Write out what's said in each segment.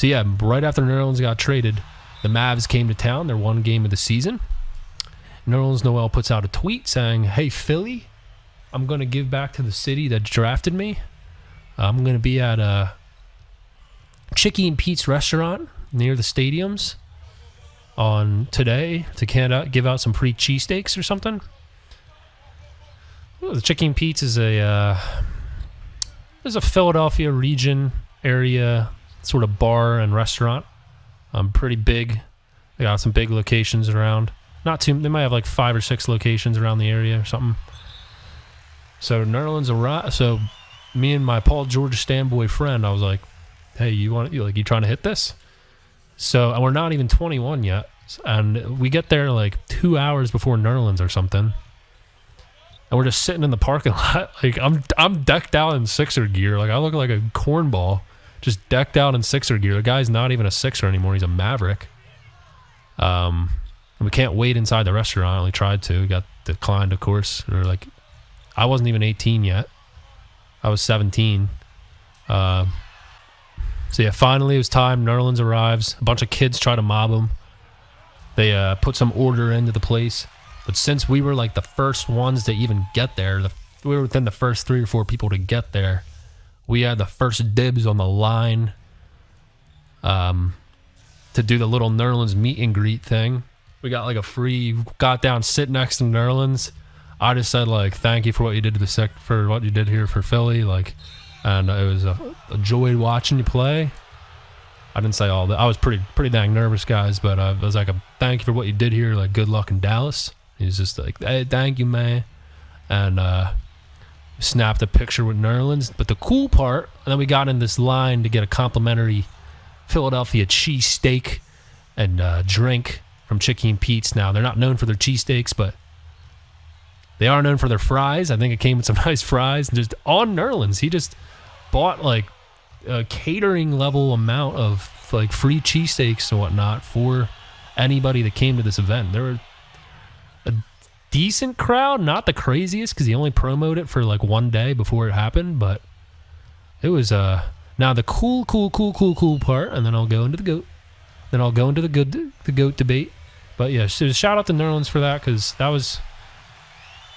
So yeah, right after Nerlens got traded, the Mavs came to town, their one game of the season. Nerlens Noel puts out a tweet saying, "Hey, Philly, I'm going to give back to the city that drafted me. I'm going to be at a Chicky and Pete's restaurant near the stadiums on today to give out some free cheesesteaks or something." Well, the Chicky and Pete's is a Philadelphia region area sort of bar and restaurant. Pretty big. They got some big locations around. Not too. They might have like 5 or 6 locations around the area or something. So Nerlens arrived. So me and my Paul George Stanboy friend, I was like, "Hey, you trying to hit this?" So and we're not even 21 yet, and we get there like 2 hours before Nerlens or something, and we're just sitting in the parking lot. Like I'm decked out in Sixer gear. Like I look like a cornball, just decked out in Sixer gear. The guy's not even a Sixer anymore. He's a Maverick. And we can't wait inside the restaurant. We tried to. We got declined, of course. We were like, I wasn't even 18 yet. I was 17. So yeah, finally it was time. Nerlens arrives. A bunch of kids try to mob him. They put some order into the place. But since we were like the first ones to even get there, we were within the first 3 or 4 people to get there, we had the first dibs on the line to do the little Nerlens meet and greet thing. We got like got down, sit next to Nerlens. I just said like, "Thank you for what you did for what you did here for Philly." Like, and it was a joy watching you play. I didn't say all that. I was pretty dang nervous, guys, but I was like, "Thank you for what you did here. Like, good luck in Dallas." He's just like, "Hey, thank you, man." And snapped a picture with Nerlens. But the cool part, and then we got in this line to get a complimentary Philadelphia cheesesteak and drink from Chicky and Pete's. Now, they're not known for their cheesesteaks, but they are known for their fries. I think it came with some nice fries. And just on Nerlens, he just bought like a catering level amount of like free cheesesteaks and whatnot for anybody that came to this event. There were a decent crowd, not the craziest because he only promoted it for like one day before it happened, but it was now the cool part, and then I'll go into the GOAT. Then I'll go into the GOAT debate. But yeah, so shout out to Nerlens for that, because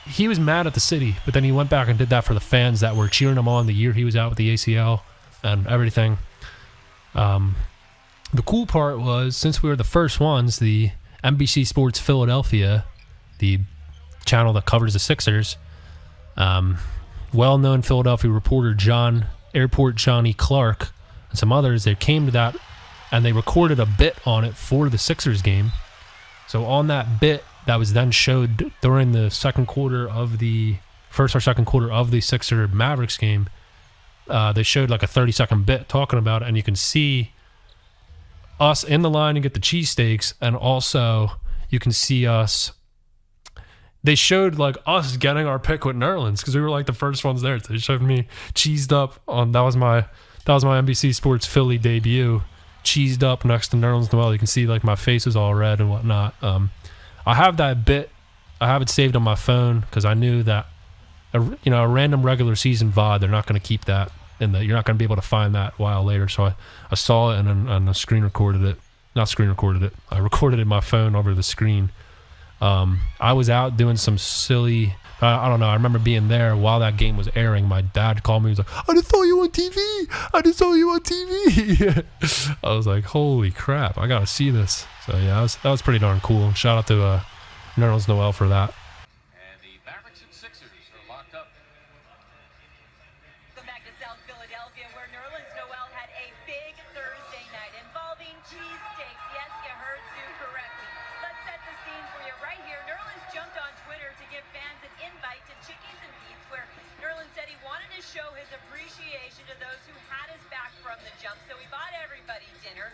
he was mad at the city, but then he went back and did that for the fans that were cheering him on the year he was out with the ACL and everything. The cool part was, since we were the first ones, the NBC Sports Philadelphia, the channel that covers the Sixers, well-known Philadelphia reporter Airport Johnny Clark, and some others, they came to that and they recorded a bit on it for the Sixers game. So on that bit that was then showed during the first or second quarter of the Sixer Mavericks game, they showed like a 30-second bit talking about it, and you can see us in the line to get the cheesesteaks, and also you can see us. They showed like us getting our pick with Nerlens because we were like the first ones there. So they showed me cheesed up on that was my NBC Sports Philly debut, cheesed up next to Nerlens Noel. You can see like my face is all red and whatnot. I have that bit. I have it saved on my phone because I knew that a random regular season VOD, they're not going to keep that, and you're not going to be able to find that a while later. So I saw it and I screen recorded it. Not screen recorded it. I recorded it in my phone over the screen. I was out doing some silly. I don't know. I remember being there while that game was airing. My dad called me. He was like, "I just saw you on TV. I just saw you on TV." I was like, "Holy crap! I gotta see this." So yeah, that was pretty darn cool. Shout out to Nerlens Noel for that. And the Mavericks and Sixers are locked up. Go back to South Philadelphia, where Nerlens Noel had a big Thursday night involving cheesesteaks. Yes, you heard Sue correctly. Let's set the scene for you right here. Nerlens jumped on Twitter to give fans an invite to Chickies and Pete's, where Nerlens said he wanted to show his appreciation to those who had his back from the jump. So he bought everybody dinner.